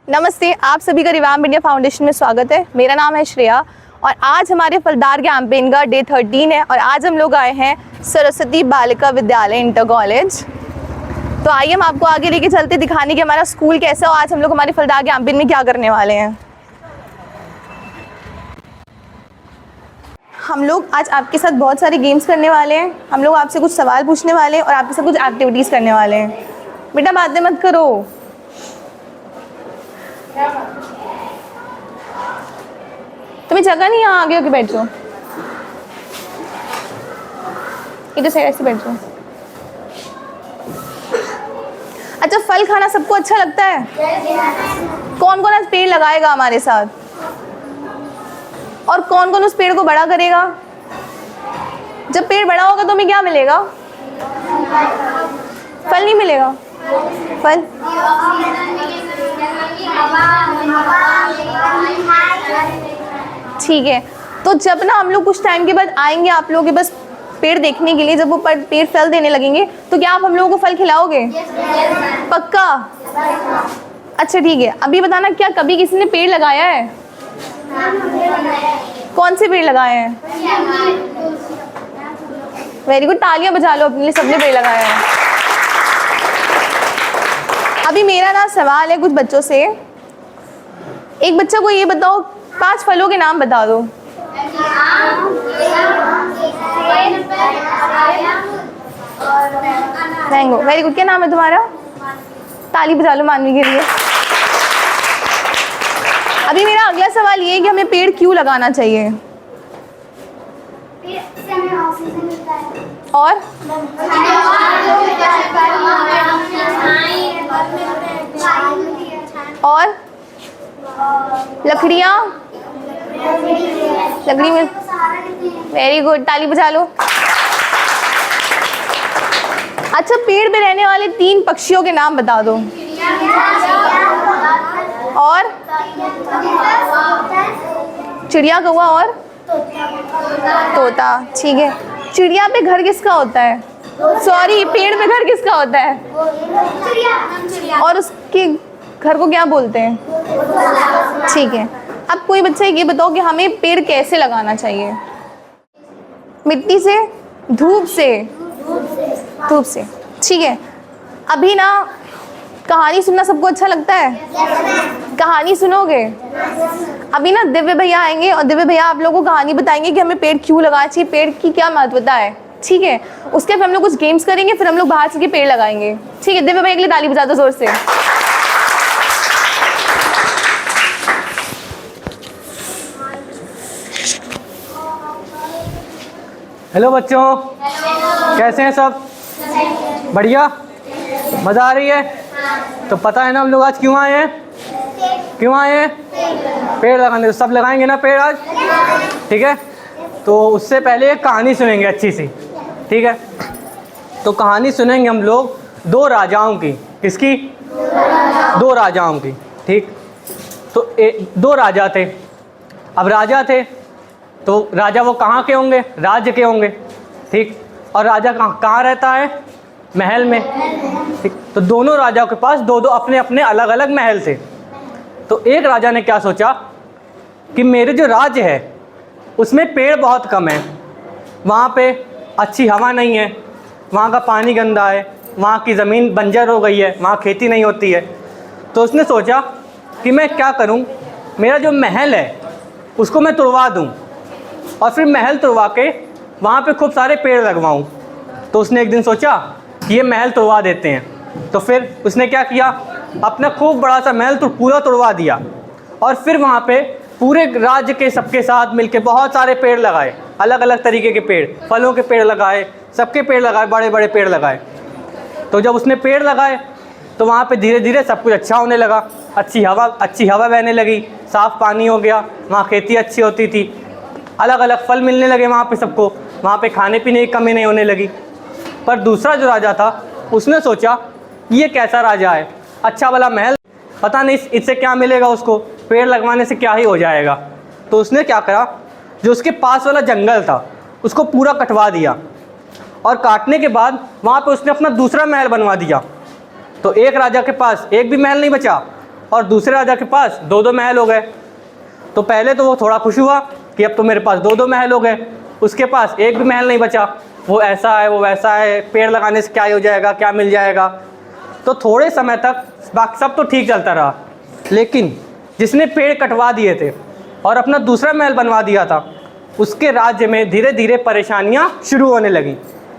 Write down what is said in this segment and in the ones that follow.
नमस्ते, आप सभी का रिवाम्प इंडिया फाउंडेशन में स्वागत है। मेरा नाम है श्रेया और आज हमारे फलदार कैंपेन का डे 13 है और आज हम लोग आए हैं सरस्वती बालिका विद्यालय इंटर कॉलेज। तो आइए हम आपको आगे लेके चलते, दिखाने कि हमारा स्कूल कैसा हो। आज हम लोग हमारे फलदार कैंपेन में क्या करने वाले हैं। हम लोग आज आपके साथ बहुत सारे गेम्स करने वाले हैं। हम लोग आपसे कुछ सवाल पूछने वाले हैं और आपके साथ कुछ एक्टिविटीज़ करने वाले हैं। बेटा बातें मत करो। तुम्हें जगह नहीं, यहाँ आगे होके बैठ जाओ। इधर से ऐसे बैठ जाओ। अच्छा, फल खाना सबको अच्छा लगता है? कौन कौन आज पेड़ लगाएगा हमारे साथ? और कौन कौन उस पेड़ को बड़ा करेगा? जब पेड़ बड़ा होगा तो हमें क्या मिलेगा? फल नहीं मिलेगा? फल ठीक है। तो जब ना हम लोग कुछ टाइम के बाद आएंगे आप लोगों के बस पेड़ देखने के लिए, जब वो पेड़ फल देने लगेंगे तो क्या आप हम लोगों को फल खिलाओगे? पक्का? अच्छा ठीक है। अभी बताना, क्या कभी किसी ने पेड़ लगाया है? कौन से पेड़ लगाए हैं? वेरी गुड, तालियां बजा लो अपने लिए, सबने पेड़ लगाया है। अभी मेरा ना सवाल है कुछ बच्चों से। एक बच्चा को ये बताओ, 5 फलों के नाम बता दो। Mango, very good. क्या नाम है तुम्हारा? ताली बजा लो मानवी के लिए। अभी मेरा अगला सवाल ये है कि हमें पेड़ क्यों लगाना चाहिए? और लकड़ियाँ, लकड़ी में, वेरी गुड, ताली बजा लो। अच्छा, पेड़ पे रहने वाले 3 पक्षियों के नाम बता दो। और चिड़िया, कौवा और तोता। ठीक है। चिड़िया पे घर किसका होता है? सॉरी, पेड़ पे घर किसका होता है? और उसके घर को क्या बोलते हैं? ठीक है। अब कोई बच्चा ये बताओ कि हमें पेड़ कैसे लगाना चाहिए? मिट्टी से, धूप से? धूप से। ठीक है। अभी ना कहानी सुनना सबको अच्छा लगता है? कहानी सुनोगे? अभी ना दिव्य भैया आएंगे और दिव्य भैया आप लोगों को कहानी बताएंगे कि हमें पेड़ क्यों लगाना चाहिए, पेड़ की क्या महत्वता है। ठीक है। उसके बाद हम लोग कुछ गेम्स करेंगे, फिर हम लोग बाहर से पेड़ लगाएंगे। ठीक है। दिव्य भैया के लिए ताली बजा दो जोर से। हेलो बच्चों, कैसे हैं सब? बढ़िया, मज़ा आ रही है? तो पता है ना हम लोग आज क्यों आए हैं? क्यों आए हैं? पेड़ लगाने। तो सब लगाएंगे ना पेड़ आज? ठीक है। तो उससे पहले एक कहानी सुनेंगे अच्छी सी। ठीक है। तो कहानी सुनेंगे हम लोग 2 राजाओं की। किसकी? 2 राजाओं की। ठीक। तो 2 राजा थे। अब राजा थे तो राजा वो कहाँ के होंगे? राज्य के होंगे। ठीक। और राजा कहाँ रहता है? महल में। ठीक। तो दोनों राजाओं के पास 2-2 अपने अपने अलग अलग महल थे। तो एक राजा ने क्या सोचा कि मेरे जो राज्य है उसमें पेड़ बहुत कम है, वहाँ पे अच्छी हवा नहीं है, वहाँ का पानी गंदा है, वहाँ की ज़मीन बंजर हो गई है, वहाँ खेती नहीं होती है। तो उसने सोचा कि मैं क्या करूँ, मेरा जो महल है उसको मैं तुड़वा दूँ और फिर महल तुड़वा के वहाँ पे खूब सारे पेड़ लगवाऊँ। तो उसने एक दिन सोचा कि ये महल तुड़वा देते हैं। तो फिर उसने क्या किया, अपना खूब बड़ा सा महल तो पूरा तुड़वा दिया और फिर वहाँ पे पूरे राज्य के सबके साथ मिलके बहुत सारे पेड़ लगाए, अलग अलग तरीके के पेड़, फलों के पेड़ लगाए, सबके पेड़ लगाए, बड़े बड़े पेड़ लगाए। तो जब उसने पेड़ लगाए तो वहाँ पे धीरे धीरे सब कुछ अच्छा होने लगा। अच्छी हवा बहने लगी, साफ़ पानी हो गया, वहाँ खेती अच्छी होती थी, अलग अलग फल मिलने लगे वहाँ पे सबको, वहाँ पे खाने पीने की कमी नहीं होने लगी। पर दूसरा जो राजा था उसने सोचा ये कैसा राजा है, अच्छा वाला महल, पता नहीं इससे क्या मिलेगा उसको, पेड़ लगवाने से क्या ही हो जाएगा। तो उसने क्या करा, जो उसके पास वाला जंगल था उसको पूरा कटवा दिया और काटने के बाद वहाँ पे उसने अपना दूसरा महल बनवा दिया। तो एक राजा के पास एक भी महल नहीं बचा, और दूसरे राजा के पास 2-2 महल हो गए। तो पहले तो वो थोड़ा खुश हुआ कि अब तो मेरे पास 2-2 महल हो गए, उसके पास एक भी महल नहीं बचा, वो ऐसा है वो वैसा है, पेड़ लगाने से क्या हो जाएगा, क्या मिल जाएगा। तो थोड़े समय तक बाकी सब तो ठीक चलता रहा, लेकिन जिसने पेड़ कटवा दिए थे और अपना दूसरा महल बनवा दिया था, उसके राज्य में धीरे धीरे परेशानियां शुरू होने लगी।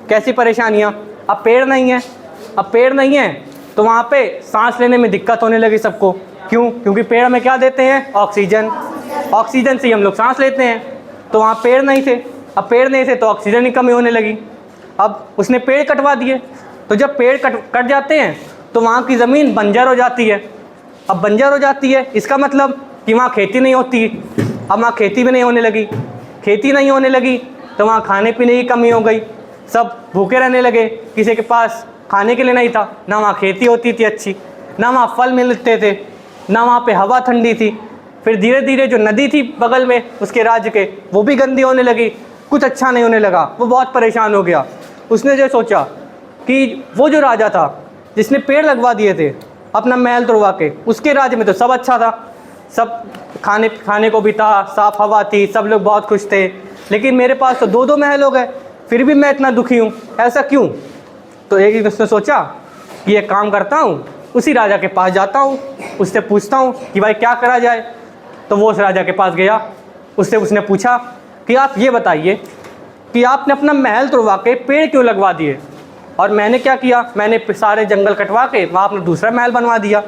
कैसी परेशानियां? अब पेड़ नहीं है, अब पेड़ नहीं है तो वहाँ पे सांस लेने में दिक्कत होने लगी सबको। क्यों? क्योंकि पेड़ हमें क्या देते हैं? ऑक्सीजन। ऑक्सीजन से ही हम लोग सांस लेते हैं। तो वहाँ पेड़ नहीं थे, अब पेड़ नहीं थे तो ऑक्सीजन की कमी होने लगी। अब उसने पेड़ कटवा दिए, तो जब पेड़ कट जाते हैं तो वहाँ की ज़मीन बंजर हो जाती है। अब बंजर हो जाती है, इसका मतलब कि वहाँ खेती नहीं होती। अब वहाँ खेती भी नहीं होने लगी, खेती नहीं होने लगी तो वहाँ खाने पीने की कमी हो गई, सब भूखे रहने लगे, किसी के पास खाने के लिए नहीं था, ना वहाँ खेती होती थी अच्छी, ना वहाँ फल मिलते थे, ना वहाँ पे हवा ठंडी थी। फिर धीरे धीरे जो नदी थी बगल में उसके राज्य के, वो भी गंदी होने लगी, कुछ अच्छा नहीं होने लगा, वो बहुत परेशान हो गया। उसने जो सोचा कि वो जो राजा था जिसने पेड़ लगवा दिए थे अपना महल तोड़वा के, उसके राज्य में तो सब अच्छा था, सब खाने को भी था, साफ़ हवा थी, सब लोग बहुत खुश थे, लेकिन मेरे पास तो 2-2 महल हो गए, फिर भी मैं इतना दुखी हूँ, ऐसा क्यों? तो एक दिन उसने सोचा कि एक काम करता हूँ, उसी राजा के पास जाता हूँ, उससे पूछता हूँ कि भाई क्या करा जाए। तो वो उस राजा के पास गया, उससे उसने पूछा कि आप ये बताइए कि आपने अपना महल तोड़वा के पेड़ क्यों लगवा दिए, और मैंने क्या किया? मैंने सारे जंगल कटवा के वहाँ अपना दूसरा महल बनवा दिया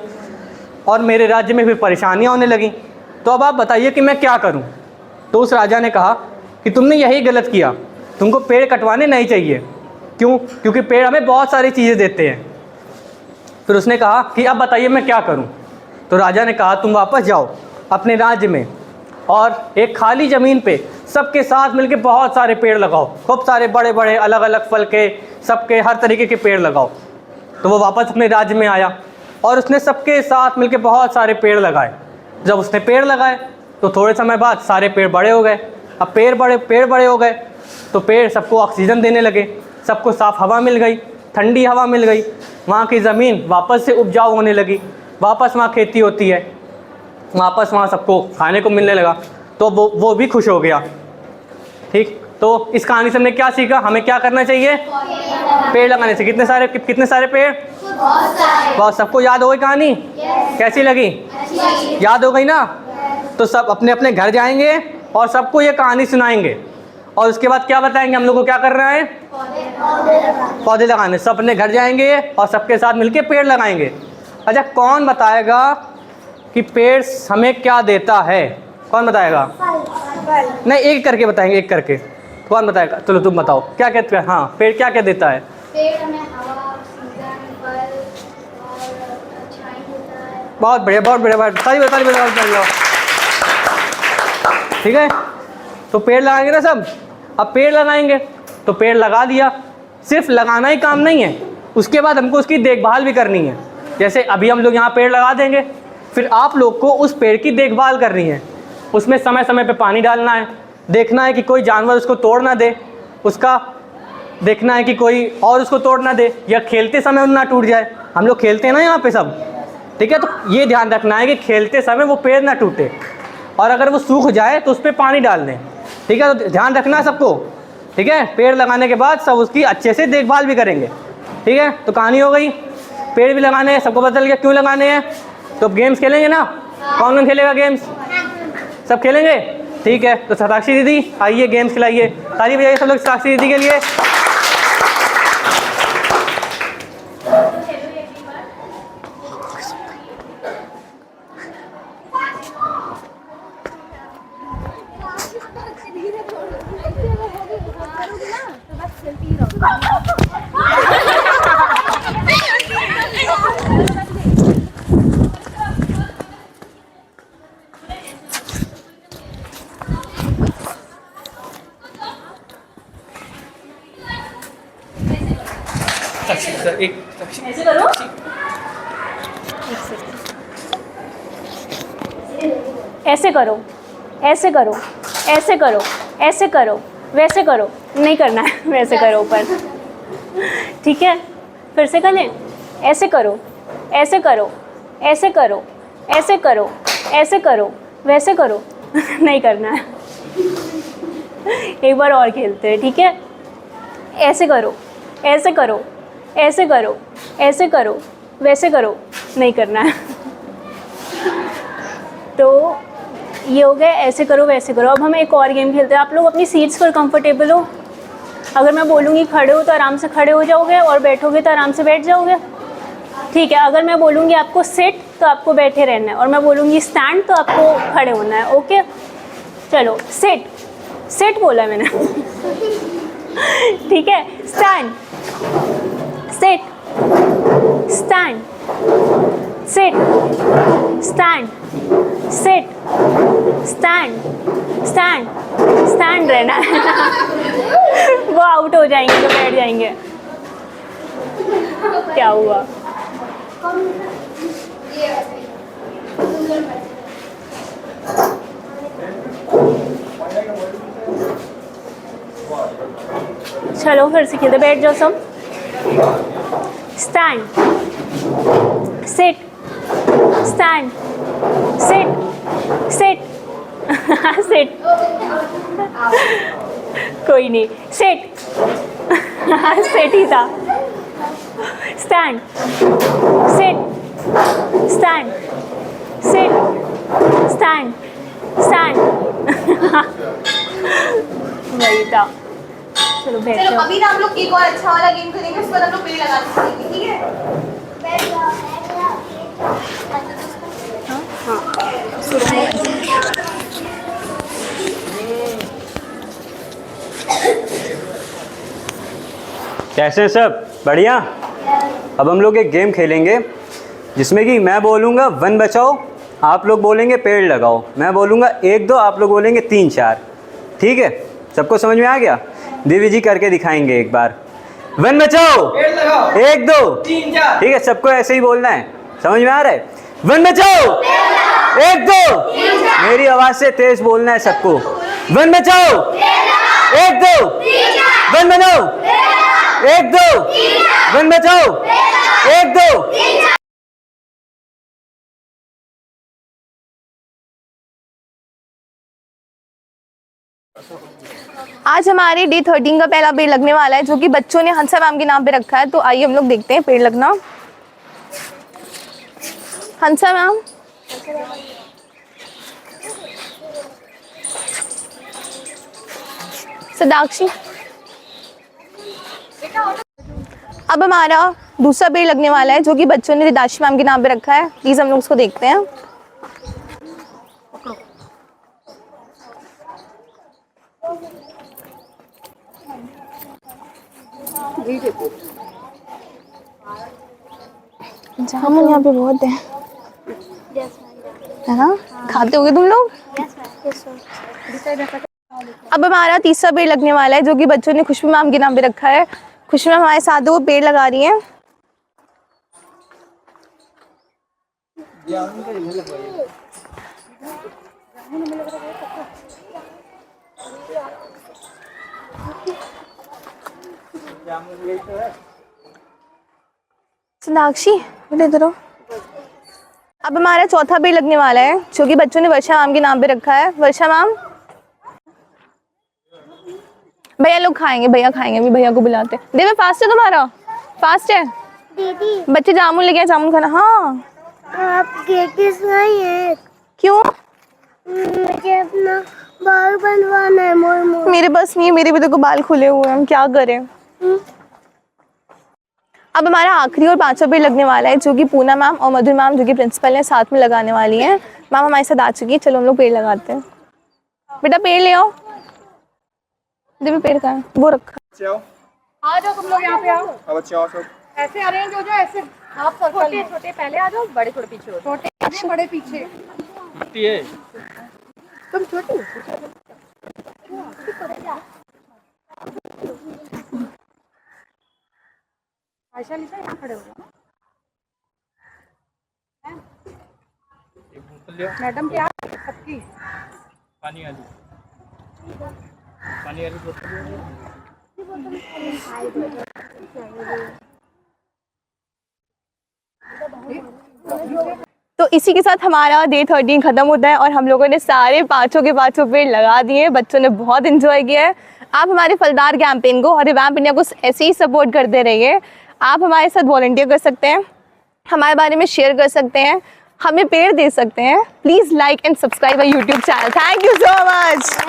और मेरे राज्य में फिर परेशानियाँ होने लगीं। तो अब आप बताइए कि मैं क्या करूँ? तो उस राजा ने कहा कि तुमने यही गलत किया, तुमको पेड़ कटवाने नहीं चाहिए। क्यों? क्योंकि पेड़ हमें बहुत सारी चीज़ें देते हैं। फिर उसने कहा कि अब बताइए मैं क्या करूं? तो राजा ने कहा तुम वापस जाओ अपने राज्य में और एक खाली ज़मीन पे सबके साथ मिलके बहुत सारे पेड़ लगाओ, खूब सारे बड़े बड़े अलग अलग फल के, सबके हर तरीके के पेड़ लगाओ। तो वो वापस अपने राज्य में आया और उसने सबके साथ मिलके बहुत सारे पेड़ लगाए। जब उसने पेड़ लगाए तो थोड़े समय बाद सारे पेड़ बड़े हो गए। अब पेड़ बड़े हो गए तो पेड़ सबको ऑक्सीजन देने लगे, सबको साफ़ हवा मिल गई, ठंडी हवा मिल गई, वहाँ की ज़मीन वापस से उपजाऊ होने लगी, वापस वहाँ खेती होती है, वापस वहाँ सबको खाने को मिलने लगा। तो वो भी खुश हो गया। ठीक, तो इस कहानी से हमने क्या सीखा? हमें क्या करना चाहिए? पेड़ लगाने से। कितने सारे पेड़? बहुत। सबको याद हो गई कहानी? कैसी लगी? याद हो गई ना? तो सब अपने अपने घर जाएंगे और सबको ये कहानी सुनाएंगे और उसके बाद क्या बताएंगे हम लोग को क्या करना है? पौधे लगाने। सब अपने घर जाएंगे और सबके साथ मिलके पेड़ लगाएंगे। अच्छा, कौन बताएगा कि पेड़ हमें क्या देता है? कौन बताएगा? नहीं, एक करके बताएंगे, एक करके। कौन बताएगा? चलो तुम बताओ, क्या कहते हैं? हाँ, पेड़ क्या क्या देता है? पेड़ हमें हवा, ऑक्सीजन, फल और अच्छाई देता है। बहुत बढ़िया, बहुत बढ़िया, ताली बजाओ। ठीक है, तो पेड़ लगाएंगे ना सब। अब पेड़ लगाएंगे तो पेड़ लगा दिया, सिर्फ लगाना ही काम नहीं है, उसके बाद हमको उसकी देखभाल भी करनी है। जैसे अभी हम लोग यहाँ पेड़ लगा देंगे, फिर आप लोग को उस पेड़ की देखभाल करनी है, उसमें समय समय पे पानी डालना है, देखना है कि कोई जानवर उसको तोड़ ना दे, उसका देखना है कि कोई और उसको तोड़ ना दे, या खेलते समय ना टूट जाए। हम लोग खेलते हैं ना यहाँ पे सब, ठीक है? तो ये ध्यान रखना है कि खेलते समय वो पेड़ ना टूटे, और अगर वो सूख जाए तो उस पर पानी डाल दें। ठीक है, तो ध्यान रखना है सबको। ठीक है, पेड़ लगाने के बाद सब उसकी अच्छे से देखभाल भी करेंगे। ठीक है, तो कहानी हो गई, पेड़ भी लगाने हैं, सबको पता चल गया क्यों लगाने हैं। तो अब गेम्स खेलेंगे ना? कौन खेलेगा गेम्स? सब खेलेंगे? ठीक है, तो साक्षी दीदी आइए गेम्स खिलाइए, ताली बजाइए सब लोग साक्षी दीदी के लिए। ऐसे करो, ऐसे करो, ऐसे करो, ऐसे करो, ऐसे करो, वैसे करो, नहीं करना है, वैसे करो ऊपर। ठीक है, फिर से करें, ऐसे करो, ऐसे करो, ऐसे करो, ऐसे करो, ऐसे करो, वैसे करो। नहीं करना है। एक बार और खेलते हैं, ठीक है? ऐसे करो, ऐसे करो, ऐसे करो, ऐसे करो, वैसे करो। नहीं करना है। तो ये हो गया ऐसे करो वैसे करो। अब हम एक और गेम खेलते हैं। आप लोग अपनी सीट्स पर कंफर्टेबल हो? अगर मैं बोलूँगी खड़े हो तो आराम से खड़े हो जाओगे, और बैठोगे तो आराम से बैठ जाओगे, ठीक है? अगर मैं बोलूँगी आपको सिट तो आपको बैठे रहना है, और मैं बोलूँगी स्टैंड तो आपको खड़े होना है। ओके, चलो सिट, सिट बोला मैंने। ठीक है, stand, sit, stand, sit, stand, sit, stand, stand, stand रहना है। वो आउट हो जाएंगे तो बैठ जाएंगे। क्या हुआ? चलो फिर से खेलते, बैठ जाओ सब। Stand, sit, stand, sit, sit, sit, कोई नहीं, सिट, सिट ही था। Stand, sit, stand, sit, stand, stand. वही था। चलो बैठ चलो जाओ। अभी ना हम लोग एक और अच्छा वाला गेम करेंगे, उस पर हम लोग पेड़ लगा के खेलेंगे, ठीक है? कैसे हैं सब? बढ़िया। अब हम लोग एक गेम खेलेंगे जिसमें कि मैं बोलूँगा 1 बचाओ, आप लोग बोलेंगे पेड़ लगाओ। मैं बोलूँगा 1 2, आप लोग बोलेंगे 3 4। ठीक है? सबको समझ में आ गया? दिव्य जी करके दिखाएंगे एक बार। 1 बचाओ, 1 2 3 4। ठीक है, सबको ऐसे ही बोलना है। समझ में आ रहा है? 1 बचाओ, 1 2। मेरी आवाज़ से तेज बोलना है सबको। 1 बचाओ, 1 2। 1 बनाओ, 1 2। 1 बचाओ, 1 2। आज हमारे डे 13 का पहला पेड़ लगने वाला है, जो कि बच्चों ने हंसा मैम के नाम पे रखा है। तो आइए हम लोग देखते हैं पेड़ लगना। हंसा मैम, सदाक्षी। अब हमारा दूसरा पेड़ लगने वाला है, जो कि बच्चों ने रिदाशी मैम के नाम पे रखा है। प्लीज हम लोग उसको देखते हैं। जामुन यहाँ पे बहुत है ना? खाते होगे तुम लोग? अब हमारा तीसरा पेड़ लगने वाला है, जो कि बच्चों ने खुशबू मैम के नाम पे रखा है। खुशबू मैम हमारे साथ वो पेड़ लगा रही हैं। सोनाक्षी बेटा इधर आओ। अब हमारा चौथा पेड़ लगने वाला है, जो कि बच्चों ने वर्षा मैम के नाम पे रखा है। वर्षा मैम, भैया लोग खाएंगे, भैया खाएंगे, अभी भैया को बुलाते हैं। देवे फास्ट है तुम्हारा? फास्ट है दीदी बच्चे? जामुन लेके आए, जामुन खाना। हाँ आप गेटिस नहीं है, क्यों? मुझे अपना बाल बनवाना है। मोर मोर मेरे पास नहीं है, मेरे भी देखो बाल खुले हुए हैं, हम क्या करें? अब हमारा आखिरी और पांचवा पेड़ लगने वाला है, जो कि पूना मैम और मधुर मैम, जो कि प्रिंसिपल है, साथ में लगाने वाली हैं। मैम हमारे साथ आ चुकी है। चलो हम लोग पेड़ लगाते हैं। बेटा पेड़ ले आओ। देवी पेड़ का है वो रखा। आ जाओ तुम लोग यहाँ पे आओ। अब बच्चे आओ सब। ऐसे अरेंज हो जाओ, ऐसे हाफ सर्कल। छोटे छोटे पहले आ जाओ, बड़े थोड़े पीछे हो। छोटे आगे, बड़े पीछे। तुम छोटे हो। आयशा लिशा यहाँ खड़े हो जाओ। मैडम क्या सबकी पानी वाली तो इसी के साथ हमारा डे 13 ख़त्म होता है और हम लोगों ने सारे पाँचों के पाँचों पेड़ लगा दिए। बच्चों ने बहुत इन्जॉय किया है। आप हमारे फलदार कैंपेन को और रिवैम्प इंडिया को ऐसे ही सपोर्ट करते रहिए। आप हमारे साथ वॉलंटियर कर सकते हैं, हमारे बारे में शेयर कर सकते हैं, हमें पेड़ दे सकते हैं। Please like and subscribe our YouTube channel. Thank you so much.